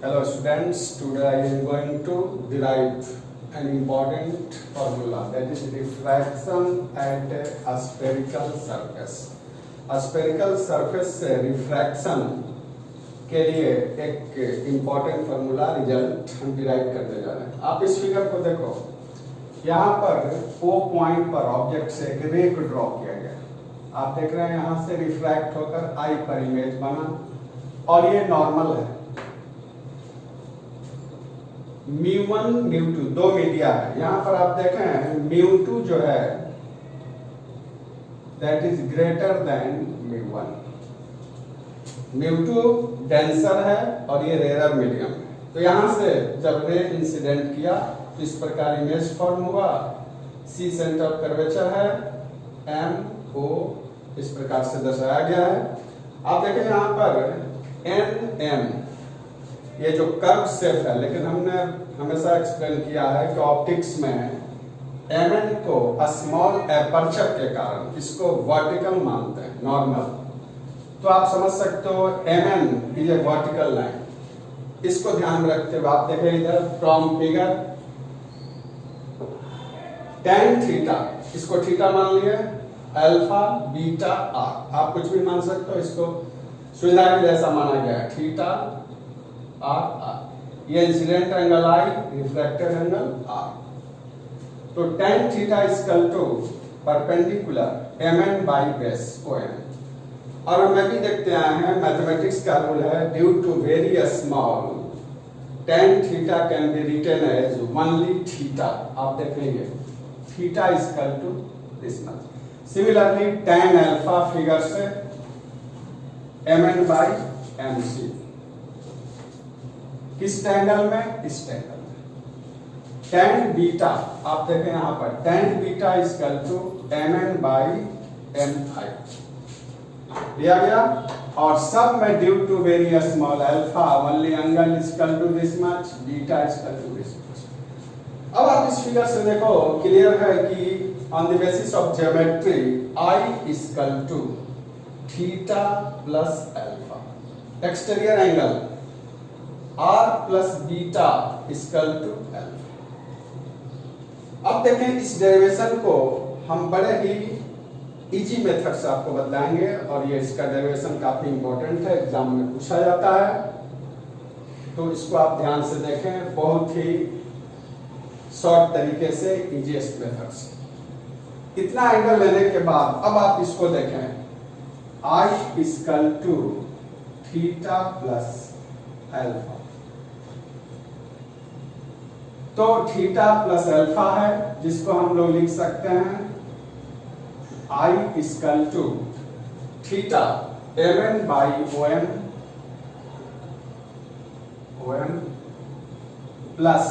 Hello students, today I am going to derive an important formula, that is refraction at a spherical surface. Spherical surface से refraction के लिए एक important formula result हम derive करने जा रहे हैं। आप इस फिगर को देखो, यहाँ पर O पॉइंट पर ऑब्जेक्ट से एक रे को ड्रॉ किया गया। आप देख रहे हैं यहाँ से रिफ्रैक्ट होकर I पर इमेज बना और ये नॉर्मल है। μ1 μ2 दो मीडिया है। यहाँ पर आप देखें μ2 जो है that is greater than μ1। μ2 denser है और ये रेयर मीडियम है। तो यहाँ से जब रे इंसिडेंट किया तो इस प्रकार इमेज फॉर्म हुआ। C सेंटर ऑफ कर्वेचर है, MO इस प्रकार से दर्शाया गया है। आप देखें यहाँ पर NM ये जो कर्व शेप है, लेकिन हमने हमेशा एक्सप्लेन किया है कि ऑप्टिक्स में Mn को स्मॉल एपर्चर के कारण इसको वर्टिकल मानते हैं, नॉर्मल। तो आप समझ सकते हो Mn is a vertical line. इसको ध्यान में रखते हुए आप देखें इधर फ्रॉम फिगर tan थीटा, इसको थीटा मान लिए, अल्फा बीटा आर, आप कुछ भी मान सकते हो, इसको सुविधा के जैसा माना गया है, थीटा आर। ये incident angle I, refracted angle R. तो tan theta equal to perpendicular Mn by base OM। और हम भी देखते आए हैं मैथमेटिक्स का रूल है, due to very small tan theta can be written as only theta. आप देखेंगे theta equal to this much. Similarly tan alpha figure से Mn बाई MC, किस एंगल में? इस एंगल में। tan बीटा आप देखें यहाँ पर tan beta equal to Mn by Mi दिया गया। और सब में due to very small alpha only angle equal to this much, beta equal to this much. अब आप इस फिगर से देखो, क्लियर है कि on the basis of geometry I equal to theta plus alpha, exterior angle R plus beta equal to alpha. अब देखें इस डेरिवेशन को हम बड़े ही इजी मेथड से आपको बताएंगे और ये इसका डेरिवेशन काफी इंपॉर्टेंट है, एग्जाम में पूछा जाता है। तो इसको आप ध्यान से देखें, बहुत ही शॉर्ट तरीके से, इजीएस्ट मेथड से। इतना एंगल लेने के बाद अब आप इसको देखें, I equal to theta plus alpha. तो थीटा प्लस अल्फा है, जिसको हम लोग लिख सकते हैं I equal to theta Mn by OM plus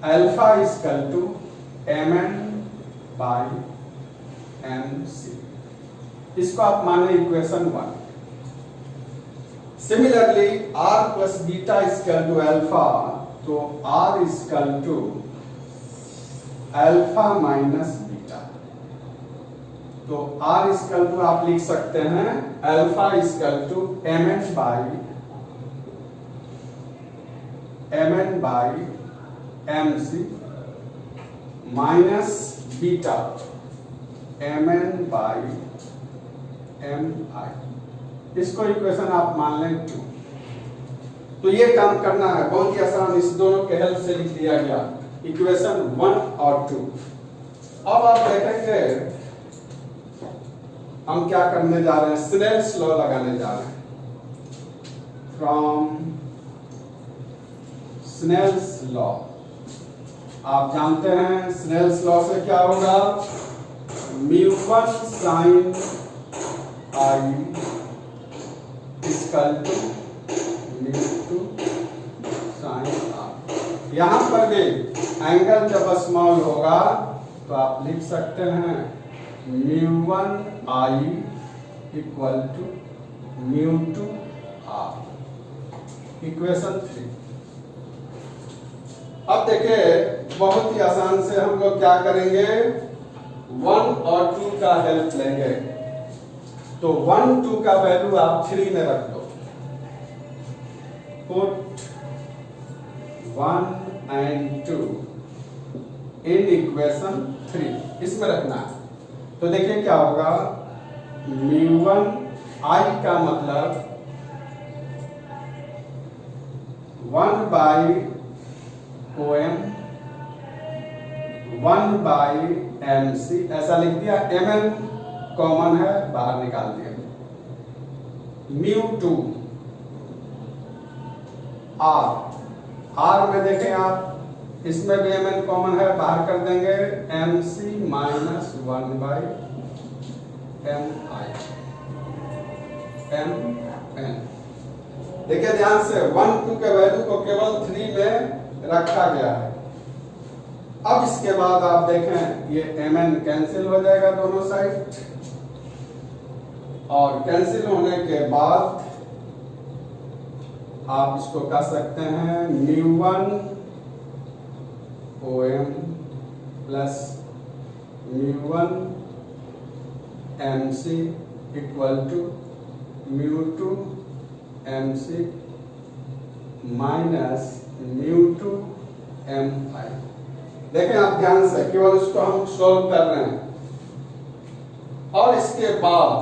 alpha equal to Mn by MC। इसको आप माने equation 1। Similarly R plus beta equal to alpha, तो R equal to alpha minus beta. तो R इक्वल टू आप लिख सकते हैं alpha equal to Mn by MC minus beta Mn by Mi। इसको इक्वेशन आप मान लें 2। तो ये काम करना है, बहुत ही आसान, इस दोनों के हेल्प से लिख दिया गया इक्वेशन 1 और 2। अब आप देखेंगे हम क्या करने जा रहे हैं, स्नेल्स लॉ लगाने जा रहे हैं। फ्रॉम स्नेल्स लॉ, आप जानते हैं स्नेल्स लॉ से क्या होगा, μ1 sin I equal to μ2 sin R। यहाँ पर भी एंगल जब स्मॉल होगा तो आप लिख सकते हैं μ1 I equal to μ2 R, equation 3। अब देखिए बहुत ही आसान से हम लोग क्या करेंगे, 1 और 2 का हेल्प लेंगे। तो 1 2 का वैल्यू आप 3 में रख दो, पुट 1 and 2 इन इक्वेशन 3 इसमें रखना है। तो देखिए क्या होगा, μ1 I का मतलब 1 by OM 1 by MC ऐसा लिख दिया। MN कॉमन है, बाहर निकाल दिया। μ2 R में देखें आप, इसमें भी MN कॉमन है, बाहर कर देंगे। MC minus 1 by MI MN। देखिए ध्यान से 1 2 के वैल्यू को केवल 3 में रखा गया है। अब इसके बाद आप देखें ये MN कैंसिल हो जाएगा दोनों साइड, और कैंसिल होने के बाद आप इसको कह सकते हैं μ1 OM plus μ1 MC equal to μ2 MC minus μ2 MI। देखें आप ध्यान से, केवल इसको हम सोल्व कर रहे हैं। और इसके बाद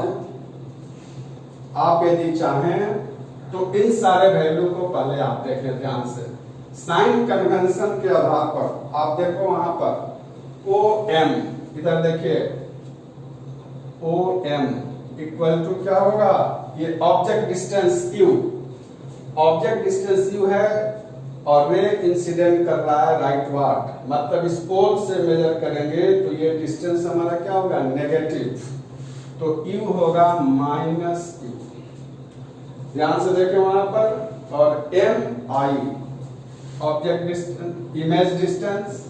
आप यदि चाहें तो इन सारे वैल्यू को पहले आप देखें ध्यान से। साइन कन्वेंशन के आधार पर आप देखो वहां पर OM, इधर देखिए OM इक्वल टू क्या होगा, ये object distance U, object distance U है और रे इंसिडेंट कर रहा है राइटवर्ड, मतलब इस पोल से मेजर करेंगे तो ये डिस्टेंस हमारा क्या होगा, नेगेटिव, तो U होगा माइनस U। ध्यान से देखें वहां पर। और MI object distance, image distance,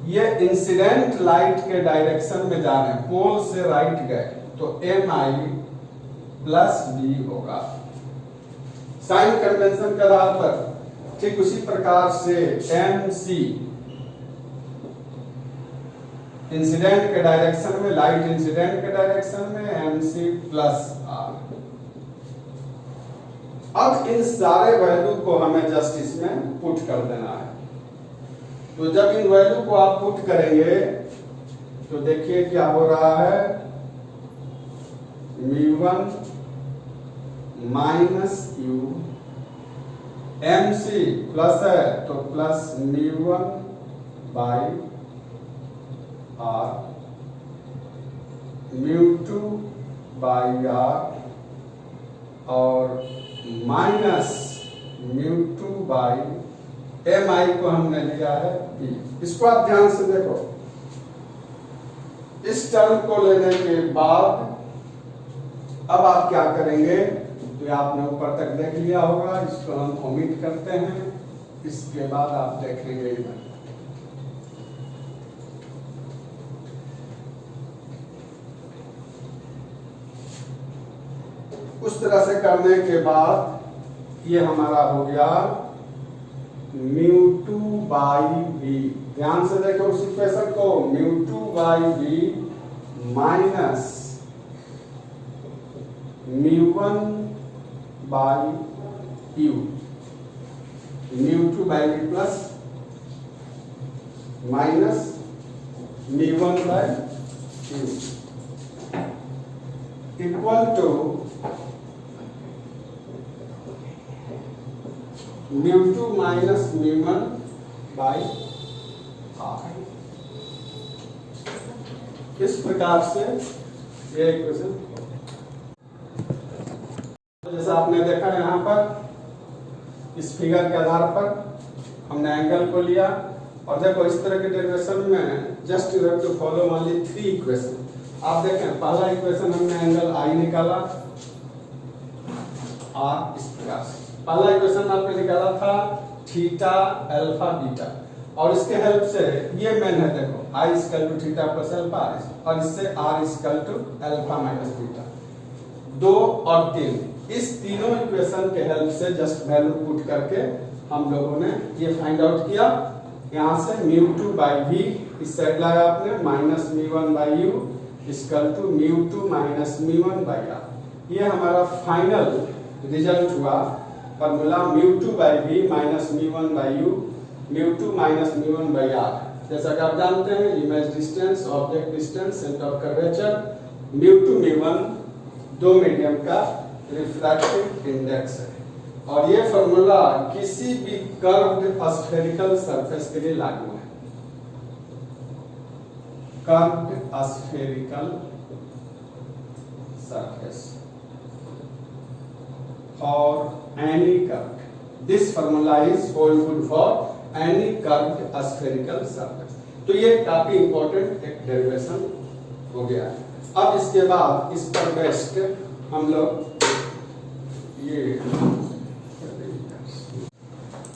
ये इंसिडेंट लाइट के डायरेक्शन में जा रहे हैं, पोल से राइट गए, तो MI प्लस B होगा साइन कन्वेंशन के आधार पर। ठीक उसी प्रकार से MC इंसिडेंट के डायरेक्शन में, लाइट इंसिडेंट के डायरेक्शन में, MC प्लस R। अब इन सारे वैल्यू को हमें जस्ट इसमें पुट कर देना है। तो जब इन वैल्यू को आप पुट करेंगे तो देखिए क्या हो रहा है, μ1 माइनस U, MC प्लस है तो plus μ1 by R, μ2 by R और माइनस μ2 बाई MI को हमने लिया है B। इसको आप ध्यान से देखो। इस टर्म को लेने के बाद अब आप क्या करेंगे, तो आपने ऊपर तक देख लिया होगा, इसको हम ओमिट करते हैं। इसके बाद आप देखेंगे इधर उस तरह से करने के बाद ये हमारा हो गया μ2 बाई B। ध्यान से देखो उस इक्वेशन को, μ2 by B minus μ1 by U, μ2 by B plus minus μ1 by U equal to μ2 minus μ1 by R। इस प्रकार से ये इक्वेशन, जैसा आपने देखा यहाँ पर इस फिगर के आधार पर हमने एंगल को लिया, और देखो इस तरह के डेरिवेशन में just you have to follow only 3 equation. आप देखें पहला इक्वेशन हमने एंगल I निकाला R, इस प्रकार से पहला इक्वेशन आपने निकाला था थीटा अल्फा बीटा, और इसके हेल्प से ये मेन है, देखो I equal to theta plus alpha, और इससे R equal to alpha minus beta. 2 और 3, इस तीनों इक्वेशन के हेल्प से जस्ट वैल्यू पुट करके हम लोगों ने ये फाइंड आउट किया। यहाँ से μ2 बाई V इस साइड लाया आपने, minus μ1 by U equal to μ2 minus μ1 by R। ये हमारा फाइनल रिजल्ट हुआ formula mu two by V minus mu one by U, mu two minus mu one by R. जैसा कि आप जानते हैं image distance, object distance, centre of curvature, mu two mu one दो medium का रिफ्रैक्टिव इंडेक्स है। और ये फॉर्मूला किसी भी कर्व्ड स्फेरिकल सरफेस के लिए लागू है। Curved spherical surface for any curve. This formula is hold good for any curved spherical surface. तो ये काफी इंपॉर्टेंट एक डेरिवेशन हो गया है। अब इसके बाद इस पर बेस्ड हम लोग ये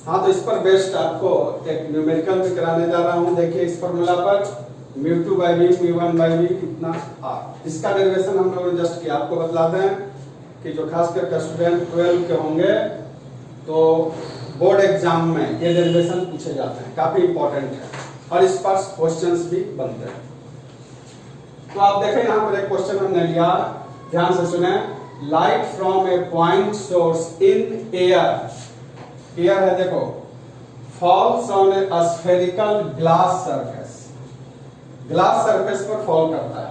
हाँ, तो इस पर बेस्ड आपको एक न्यूमेरिकल भी कराने जा रहा हूँ। देखिए इस फॉर्मूला पर म्यू2 बाई वी, म्यू1 बाई वी कितना आर, इसका डेरिवेशन हम लोगों ने जस्ट किया। आपको बतलाते हैं कि जो खास करके स्टूडेंट 12 के होंगे तो बोर्ड एग्जाम में ये डेरिवेशन पूछे जाते हैं, काफी इंपॉर्टेंट है और इस पर क्वेश्चंस भी बनते हैं। तो आप देखें यहाँ पर एक क्वेश्चन हमने लिया, ध्यान से सुने। Light from A point source in air, air है देखो, falls on A spherical glass surface, glass surface पर फॉल करता है।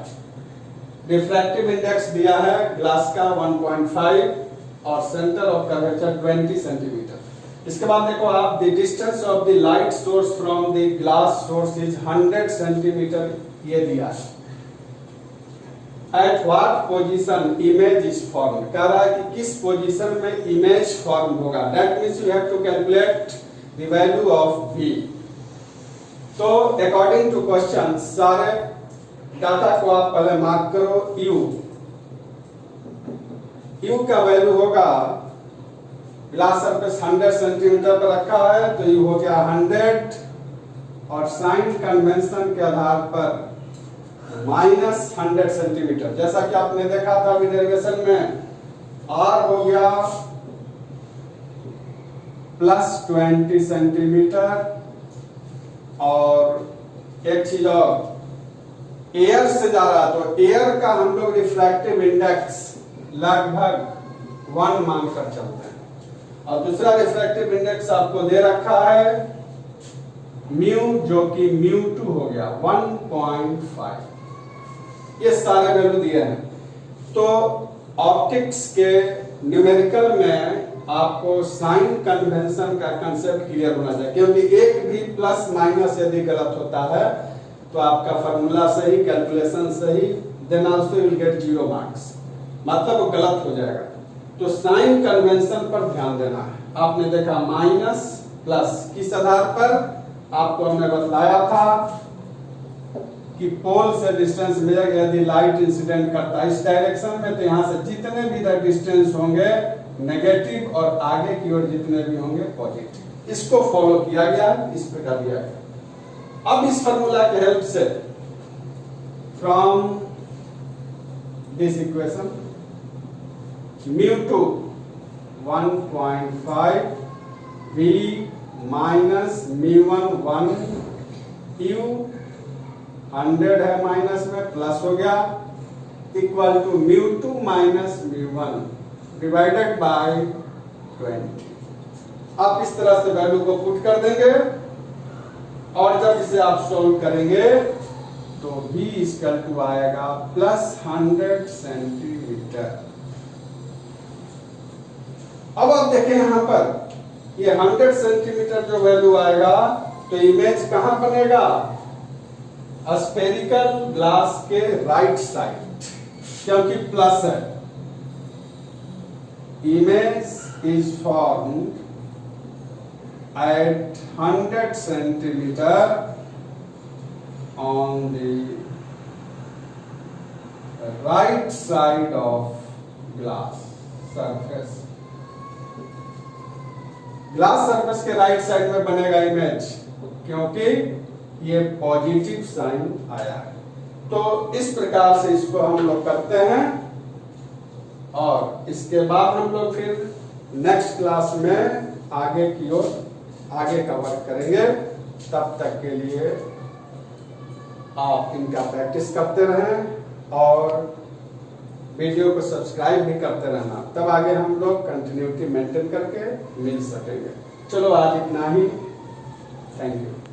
रिफ्रैक्टिव इंडेक्स दिया है ग्लास का 1.5 और सेंटर ऑफ कर्वेचर 20 सेंटीमीटर। इसके बाद देखो आप, the distance of the light source from the glass source is 100 centimetre, ये दिया है। At what position image is form, कह रहा है कि किस पोजीशन में इमेज फॉर्म होगा। That means you have to calculate the value of v। तो अकॉर्डिंग टू क्वेश्चन सारे डाटा को आप पहले मार्क करो। u का वैल्यू होगा, ग्लास सरफेस 100 सेंटीमीटर पर रखा है तो u हो गया 100 और साइन कन्वेंशन के आधार पर -100 सेंटीमीटर। जैसा कि आपने देखा था अभी डेरिवेशन में, r हो गया +20 सेंटीमीटर। और एक चीज और, एयर से जा रहा तो एयर का हम लोग रिफ्रैक्टिव इंडेक्स लगभग 1 मानकर चलते हैं। और दूसरा रिफ्रैक्टिव इंडेक्स आपको दे रखा है म्यू, जो कि म्यू2 हो गया 1.5। ये सारे वैल्यू दिए हैं। तो ऑप्टिक्स के न्यूमेरिकल में आपको साइन कन्वेंशन का कंसेप्ट क्लियर होना चाहिए, क्योंकि एक भी प्लस माइनस यदि गलत होता है तो आपका फार्मूला सही, कैलकुलेशन सही, then also you will get 0 marks, मतलब वो गलत हो जाएगा। तो साइन कन्वेंशन पर ध्यान देना है। आपने देखा माइनस प्लस किस आधार पर, आपको हमने बतलाया था कि पोल से डिस्टेंस मिलेगा। यदि लाइट इंसिडेंट करता है इस डायरेक्शन में तो यहाँ से जितने भी डिस्टेंस होंगे नेगेटिव और आगे की ओर जितने भी होंगे पॉजिटिव। इसको फॉलो किया गया, इस प्रकार दिया गया। अब इस फार्मूला के हेल्प से from this equation mu two 1.5 v minus mu one 1, u 100 है माइनस में प्लस हो गया, equal to mu two minus mu one divided by 20। आप इस तरह से वैल्यू को पुट कर देंगे और जब इसे आप सॉल्व करेंगे तो v इक्वल टू आएगा +100 सेंटीमीटर। अब आप देखें यहां पर ये 100 सेंटीमीटर जो वैल्यू आएगा तो इमेज कहां बनेगा, स्फेरिकल ग्लास के राइट साइड, क्योंकि प्लस है। Image is formed at 100 centimeter on the right side of glass surface। Glass surface के राइट साइड में बनेगा इमेज, क्योंकि ये पॉजिटिव साइन आया है। तो इस प्रकार से इसको हम लोग करते हैं और इसके बाद हम लोग फिर नेक्स्ट क्लास में आगे की ओर आगे का वर्क करेंगे। तब तक के लिए आप इनका प्रैक्टिस करते रहें और वीडियो को सब्सक्राइब भी करते रहना, तब आगे हम लोग कंटिन्यूटी मेंटेन करके मिल सकेंगे। चलो आज इतना ही, थैंक यू।